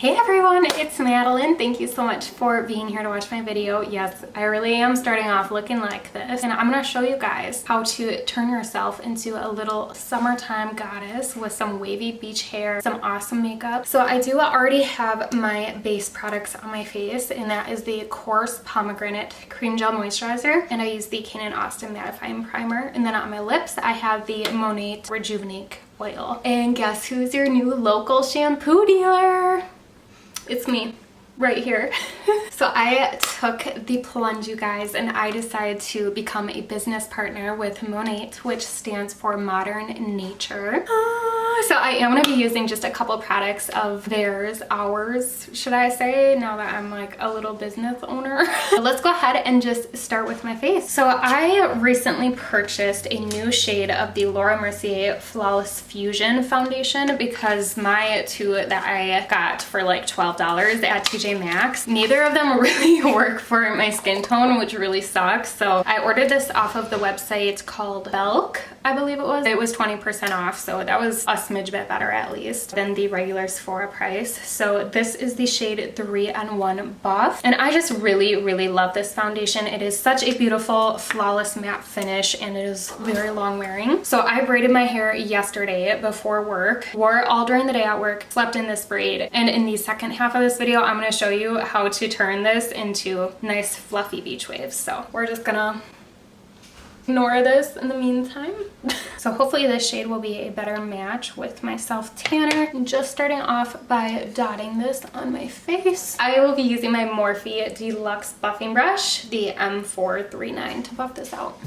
Hey everyone, it's Madeline. Thank you so much for being here to watch my video. Yes, I really am starting off looking like this, and I'm going to show you guys how to turn yourself into a little summertime goddess with some wavy beach hair, some awesome makeup. So I do already have my base products on my face, and that is the Korres Pomegranate Cream Gel Moisturizer, and I use the Kane & Austin Mattifying Primer. And then on my lips, I have the Monat Rejuvinique Oil. And guess who's your new local shampoo dealer? It's me, right here. So I took the plunge, you guys, and I decided to become a business partner with Monat, which stands for Modern Nature. So I am going to be using just a couple products of theirs, ours, should I say, now that I'm like a little business owner. But let's go ahead and just start with my face. So I recently purchased a new shade of the Laura Mercier Flawless Fusion foundation because my two that I got for like $12 at TJ Maxx, neither of them really work for my skin tone, which really sucks. So I ordered this off of the website called Belk, I believe it was. It was 20% off, so that was a smidge bit better at least than the regular Sephora price. So this is the shade 3-in-1 Buff, and I just really love this foundation. It is such a beautiful flawless matte finish, and it is very long wearing. So I braided my hair yesterday before work, wore it all during the day at work, slept in this braid, and in the second half of this video I'm going to show you how to turn this into nice fluffy beach waves. So we're just gonna ignore this in the meantime. So hopefully this shade will be a better match with my self tanner. I'm just starting off by dotting this on my face. I will be using my Morphe Deluxe buffing brush, the M439, to buff this out.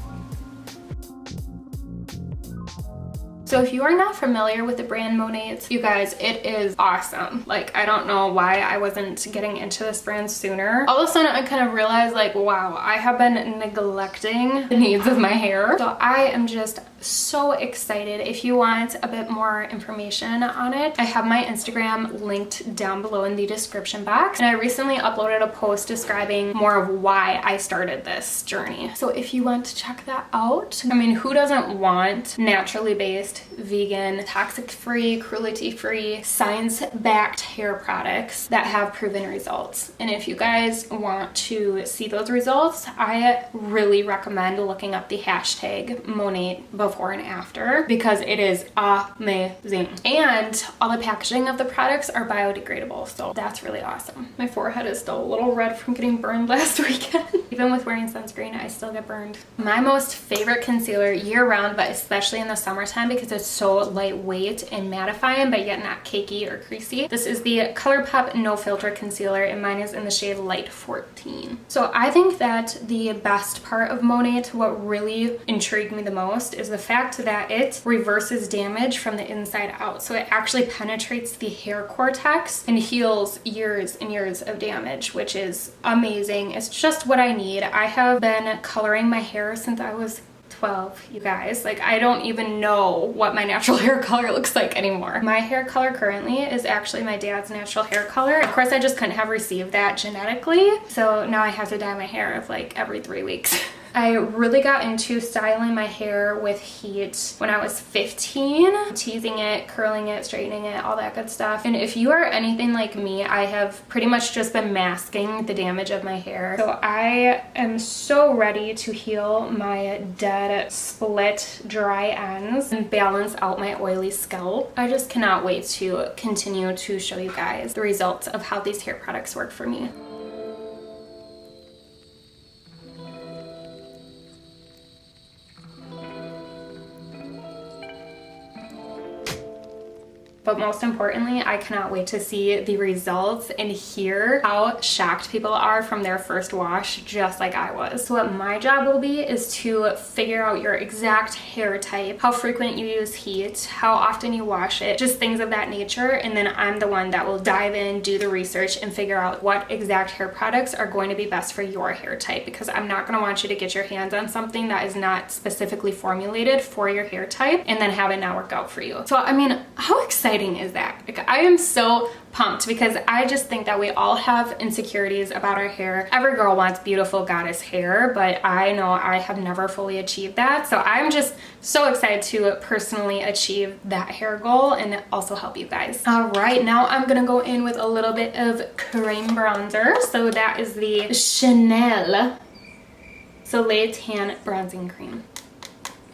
So if you are not familiar with the brand Monat, you guys, it is awesome. Like, I don't know why I wasn't getting into this brand sooner. All of a sudden I kind of realized, like, wow, I have been neglecting the needs of my hair. So I am just so excited. If you want a bit more information on it, I have my Instagram linked down below in the description box, and I recently uploaded a post describing more of why I started this journey. So if you want to check that out, I mean, who doesn't want naturally based, vegan, toxic free, cruelty free, science backed hair products that have proven results? And if you guys want to see those results, I really recommend looking up the hashtag Monat before and after, because it is amazing. And all the packaging of the products are biodegradable, so that's really awesome. My forehead is still a little red from getting burned last weekend. Even with wearing sunscreen, I still get burned. My most favorite concealer year round, but especially in the summertime because it's so lightweight and mattifying, but yet not cakey or creasy. This is the Colourpop No Filter Concealer, and mine is in the shade Light 14. So I think that the best part of Monat, what really intrigued me the most, is the fact that it reverses damage from the inside out. So it actually penetrates the hair cortex and heals years and years of damage, which is amazing. It's just what I need. I have been coloring my hair since I was 12, you guys. Like, I don't even know what my natural hair color looks like anymore. My hair color currently is actually my dad's natural hair color. Of course, I just couldn't have received that genetically, so now I have to dye my hair like every 3 weeks. I really got into styling my hair with heat when I was 15, teasing it, curling it, straightening it, all that good stuff. And if you are anything like me, I have pretty much just been masking the damage of my hair. So I am so ready to heal my dead, split, dry ends and balance out my oily scalp. I just cannot wait to continue to show you guys the results of how these hair products work for me. But most importantly, I cannot wait to see the results and hear how shocked people are from their first wash, just like I was. So what my job will be is to figure out your exact hair type, how frequent you use heat, how often you wash it, just things of that nature. And then I'm the one that will dive in, do the research, and figure out what exact hair products are going to be best for your hair type, because I'm not going to want you to get your hands on something that is not specifically formulated for your hair type and then have it not work out for you. So I mean, how excited exciting is that? Like, I am so pumped because I just think that we all have insecurities about our hair. Every girl wants beautiful goddess hair, but I know I have never fully achieved that. So I'm just so excited to personally achieve that hair goal and also help you guys. All right, now I'm gonna go in with a little bit of cream bronzer. So that is the Chanel Soleil Tan Bronzing Cream.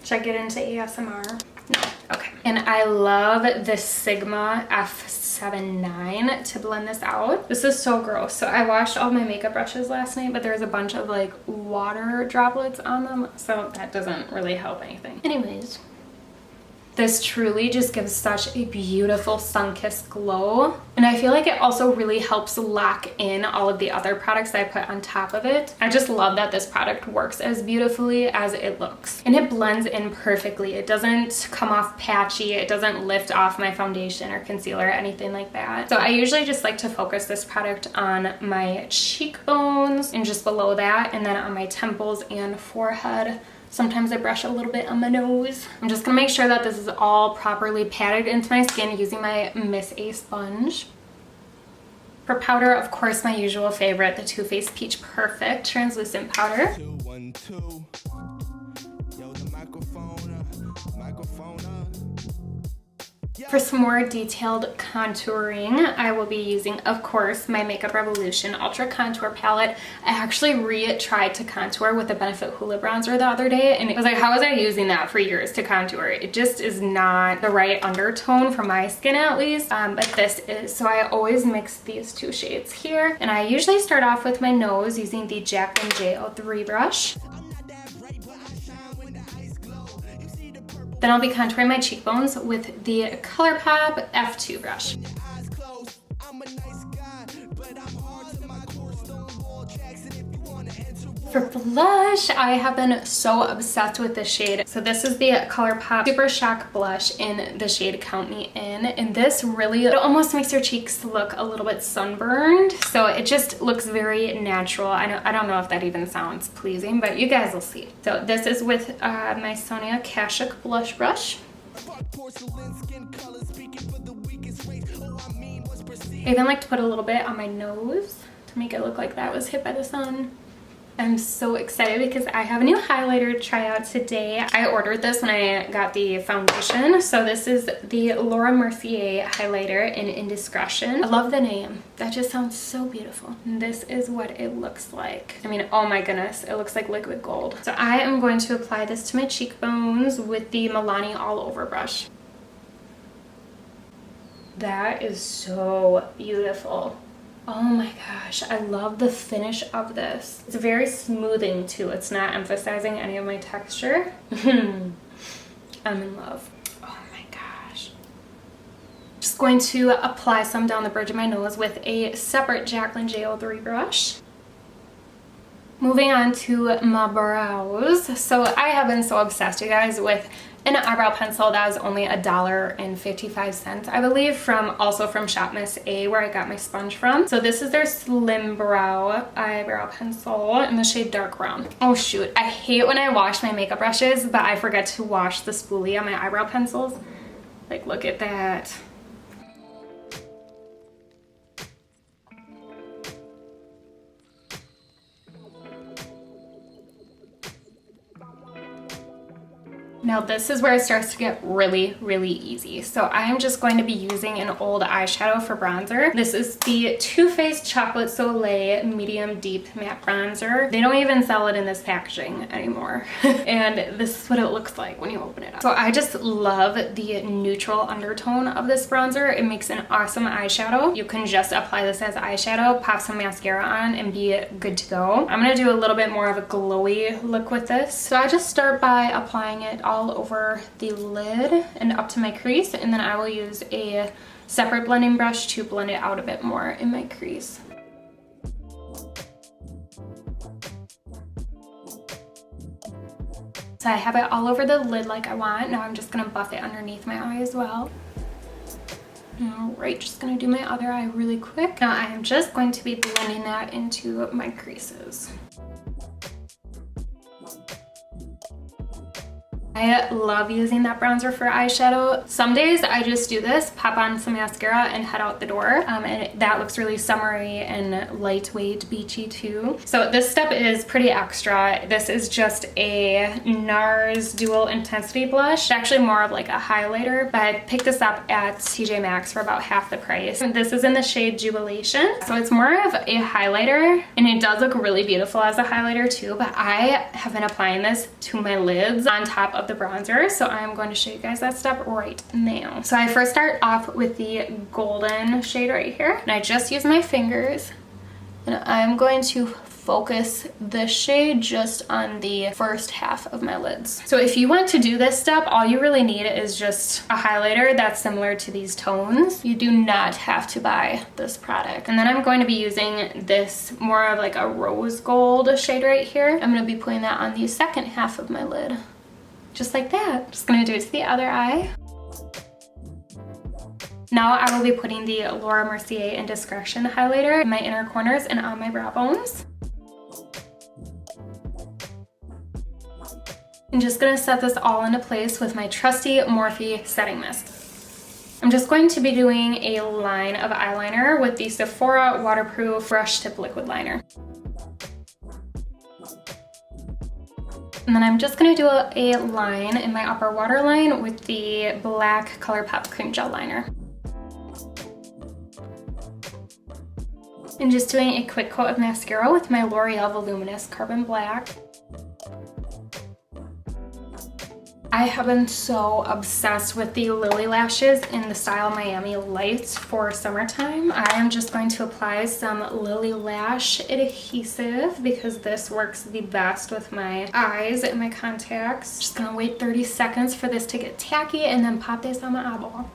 Should I get into ASMR? No. Okay. And I love the Sigma F79 to blend this out. This is so gross. So I washed all my makeup brushes last night, but there's a bunch of like water droplets on them. So that doesn't really help anything. Anyways, this truly just gives such a beautiful sun-kissed glow. And I feel like it also really helps lock in all of the other products that I put on top of it. I just love that this product works as beautifully as it looks. And it blends in perfectly. It doesn't come off patchy. It doesn't lift off my foundation or concealer or anything like that. So I usually just like to focus this product on my cheekbones and just below that, and then on my temples and forehead. Sometimes I brush a little bit on my nose. I'm just gonna make sure that this is all properly patted into my skin using my Miss A sponge. For powder, of course, my usual favorite, the Too Faced Peach Perfect Translucent Powder. For some more detailed contouring, I will be using, of course, my Makeup Revolution Ultra Contour Palette. I actually re-tried to contour with the Benefit Hoola Bronzer the other day, and it was like, how was I using that for years to contour? It just is not the right undertone for my skin, at least, but this is. So I always mix these two shades here, and I usually start off with my nose using the Jaclyn J03 brush. Then I'll be contouring my cheekbones with the Colourpop F2 brush. For blush, I have been so obsessed with this shade. So this is the Colourpop Super Shock Blush in the shade Count Me In. And this really, it almost makes your cheeks look a little bit sunburned. So it just looks very natural. I don't know if that even sounds pleasing, but you guys will see. So this is with my Sonia Kashuk blush brush. I even like to put a little bit on my nose to make it look like that was hit by the sun. I'm so excited because I have a new highlighter to try out today. I ordered this when I got the foundation. So this is the Laura Mercier highlighter in Indiscretion. I love the name. That just sounds so beautiful. And this is what it looks like. I mean, oh my goodness, it looks like liquid gold. So I am going to apply this to my cheekbones with the Milani All Over brush. That is so beautiful. Oh my gosh, I love the finish of this. It's very smoothing too. It's not emphasizing any of my texture. I'm in love. Oh my gosh. Just going to apply some down the bridge of my nose with a separate Jaclyn J03 brush. Moving on to my brows. So I have been so obsessed, you guys, with an eyebrow pencil that was only $1.55, I believe, also from Shop Miss A, where I got my sponge from. So this is their Slim Brow eyebrow pencil in the shade Dark Brown. Oh shoot, I hate when I wash my makeup brushes, but I forget to wash the spoolie on my eyebrow pencils. Like, look at that. Now this is where it starts to get really, really easy. So I'm just going to be using an old eyeshadow for bronzer. This is the Too Faced Chocolate Soleil Medium Deep Matte Bronzer. They don't even sell it in this packaging anymore. And this is what it looks like when you open it up. So I just love the neutral undertone of this bronzer. It makes an awesome eyeshadow. You can just apply this as eyeshadow, pop some mascara on, and be good to go. I'm gonna do a little bit more of a glowy look with this. So I just start by applying it all over the lid and up to my crease, and then I will use a separate blending brush to blend it out a bit more in my crease. So I have it all over the lid like I want. Now I'm just gonna buff it underneath my eye as well. All right, just gonna do my other eye really quick. Now I am just going to be blending that into my creases. I love using that bronzer for eyeshadow. Some days I just do this, pop on some mascara and head out the door. And that looks really summery and lightweight, beachy too. So this step is pretty extra. This is just a Nars Dual Intensity Blush. It's actually more of like a highlighter, but I picked this up at TJ Maxx for about half the price. And this is in the shade Jubilation. So it's more of a highlighter, and it does look really beautiful as a highlighter too, but I have been applying this to my lids on top of the bronzer, so I'm going to show you guys that step right now. So I first start off with the golden shade right here, and I just use my fingers, and I'm going to focus this shade just on the first half of my lids. So if you want to do this step, all you really need is just a highlighter that's similar to these tones. You do not have to buy this product. And then I'm going to be using this more of like a rose gold shade right here. I'm going to be putting that on the second half of my lid. Just like that. Just going to do it to the other eye. Now I will be putting the Laura Mercier Indiscretion highlighter in my inner corners and on my brow bones. I'm just going to set this all into place with my trusty Morphe setting mist. I'm just going to be doing a line of eyeliner with the Sephora waterproof brush tip liquid liner. And then I'm just going to do a line in my upper waterline with the black Colourpop cream gel liner. And just doing a quick coat of mascara with my L'Oreal Voluminous Carbon Black. I have been so obsessed with the Lilly lashes in the style Miami Lights for summertime. I am just going to apply some Lilly lash adhesive because this works the best with my eyes and my contacts. Just gonna wait 30 seconds for this to get tacky and then pop this on my eyeball.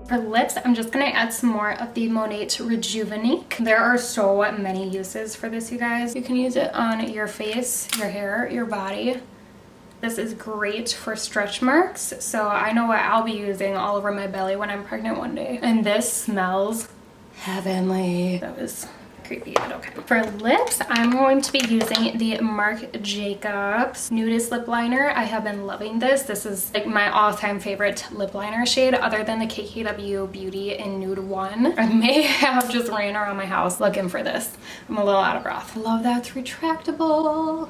For lips, I'm just gonna add some more of the Monat Rejuvinique. There are so many uses for this, you guys. You can use it on your face, your hair, your body. This is great for stretch marks, so I know what I'll be using all over my belly when I'm pregnant one day. And this smells heavenly. That was creepy, but okay. For lips, I'm going to be using the Marc Jacobs Nudist Lip Liner. I have been loving this. This is like my all-time favorite lip liner shade other than the KKW Beauty in Nude 1. I may have just ran around my house looking for this. I'm a little out of breath. I love that it's retractable.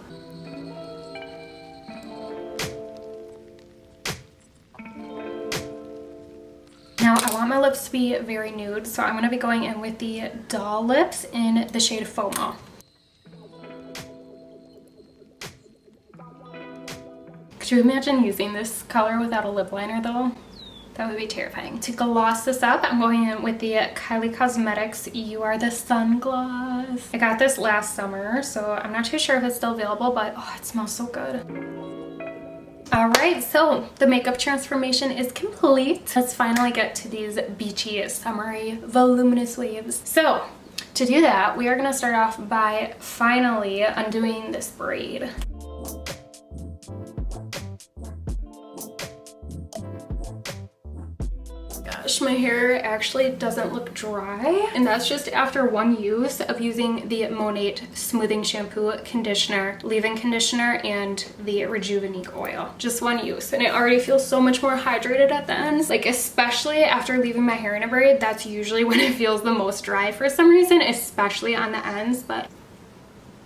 Now I want my lips to be very nude, so I'm going to be going in with the Doll Lips in the shade Fomo. Could you imagine using this color without a lip liner though? That would be terrifying. To gloss this up, I'm going in with the Kylie Cosmetics You Are the Sun Gloss. I got this last summer, so I'm not too sure if it's still available, but oh, it smells so good. Alright, so the makeup transformation is complete. Let's finally get to these beachy, summery, voluminous waves. So, to do that, we are going to start off by finally undoing this braid. Gosh, my hair actually doesn't look dry, and that's just after one use of using the Monat smoothing shampoo, conditioner, leave-in conditioner, and the Rejuvinique oil. Just one use, and it already feels so much more hydrated at the ends. Like, especially after leaving my hair in a braid, that's usually when it feels the most dry for some reason, especially on the ends. But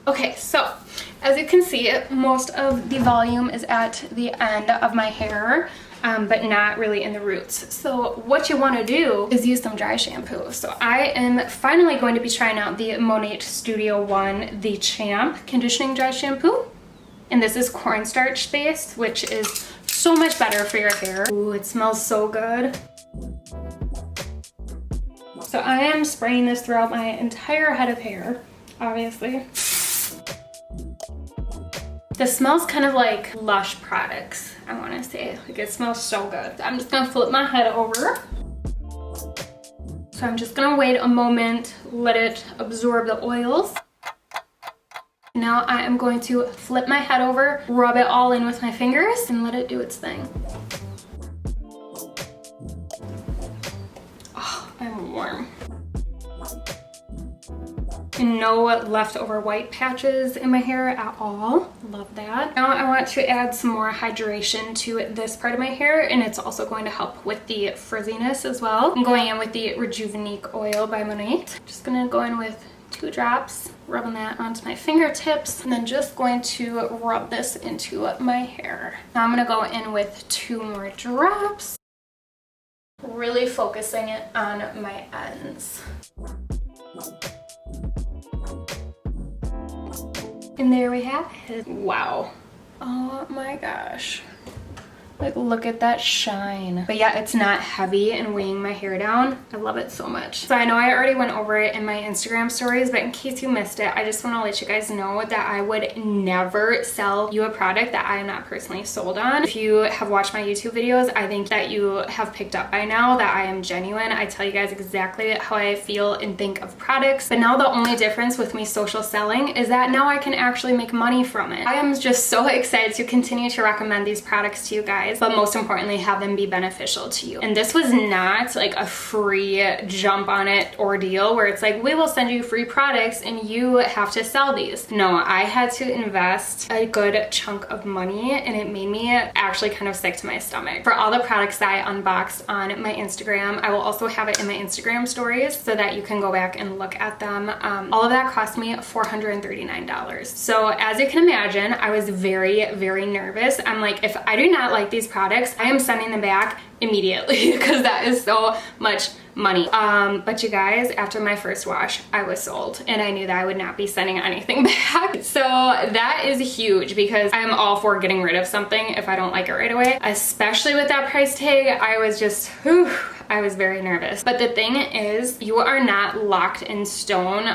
okay, so as you can see, most of the volume is at the end of my hair. But not really in the roots. So what you want to do is use some dry shampoo. So I am finally going to be trying out the Monat Studio One, the Champ Conditioning Dry Shampoo. And this is cornstarch based, which is so much better for your hair. Ooh, it smells so good. So I am spraying this throughout my entire head of hair, obviously. This smells kind of like Lush products, I want to say. Like, it smells so good. I'm just going to flip my head over. So I'm just going to wait a moment, let it absorb the oils. Now I am going to flip my head over, rub it all in with my fingers, and let it do its thing. Oh, I'm No leftover white patches in my hair at all. Love that. Now I want to add some more hydration to this part of my hair, and it's also going to help with the frizziness as well. I'm going in with the Rejuvinique oil by Monat. Just gonna go in with 2 drops, rubbing that onto my fingertips, and then just going to rub this into my hair. Now I'm gonna go in with 2 more drops, really focusing it on my ends. And there we have it. Wow. Oh my gosh. Like, look at that shine. But yeah, it's not heavy and weighing my hair down. I love it so much. So I know I already went over it in my Instagram stories, but in case you missed it, I just want to let you guys know that I would never sell you a product that I am not personally sold on. If you have watched my YouTube videos, I think that you have picked up by now that I am genuine. I tell you guys exactly how I feel and think of products. But now the only difference with me social selling is that now I can actually make money from it. I am just so excited to continue to recommend these products to you guys, but most importantly, have them be beneficial to you. And this was not like a free jump on it ordeal where it's like, we will send you free products and you have to sell these. No, I had to invest a good chunk of money, and it made me actually kind of sick to my stomach. For all the products that I unboxed on my Instagram, I will also have it in my Instagram stories so that you can go back and look at them. All of that cost me $439. So as you can imagine, I was very, very nervous. I'm like, if I do not like these products, I am sending them back immediately because that is so much money. But you guys, after my first wash, I was sold, and I knew that I would not be sending anything back. So that is huge because I'm all for getting rid of something if I don't like it right away, especially with that price tag. I was just, whew, I was very nervous. But the thing is, you are not locked in stone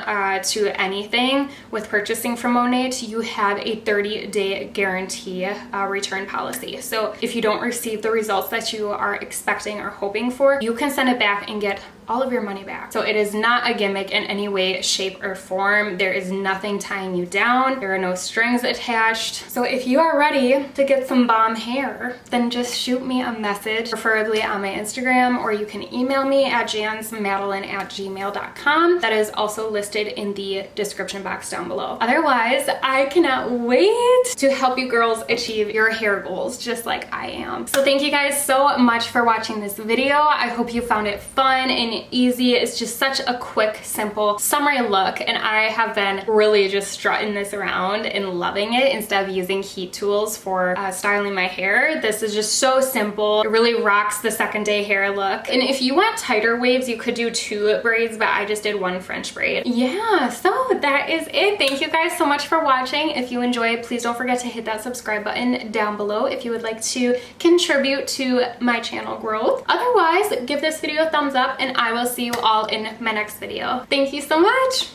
to anything with purchasing from Monat. You have a 30-day guarantee return policy. So if you don't receive the results that you are expecting or hoping for, you can send it back and get all of your money back. So it is not a gimmick in any way, shape, or form. There is nothing tying you down. There are no strings attached. So if you are ready to get some bomb hair, then just shoot me a message, preferably on my Instagram, or you can email me at jansmadeline@gmail.com. That is also listed in the description box down below. Otherwise, I cannot wait to help you girls achieve your hair goals just like I am. So thank you guys so much for watching this video. I hope you found it fun and easy. It's just such a quick, simple, summery look, and I have been really just strutting this around and loving it instead of using heat tools for styling my hair. This is just so simple. It really rocks the second day hair look. And if you want tighter waves, you could do 2 braids, but I just did 1 French braid. Yeah, so that is it. Thank you guys so much for watching. If you enjoyed, please don't forget to hit that subscribe button down below if you would like to contribute to my channel growth. Otherwise, give this video a thumbs up, and I will see you all in my next video. Thank you so much.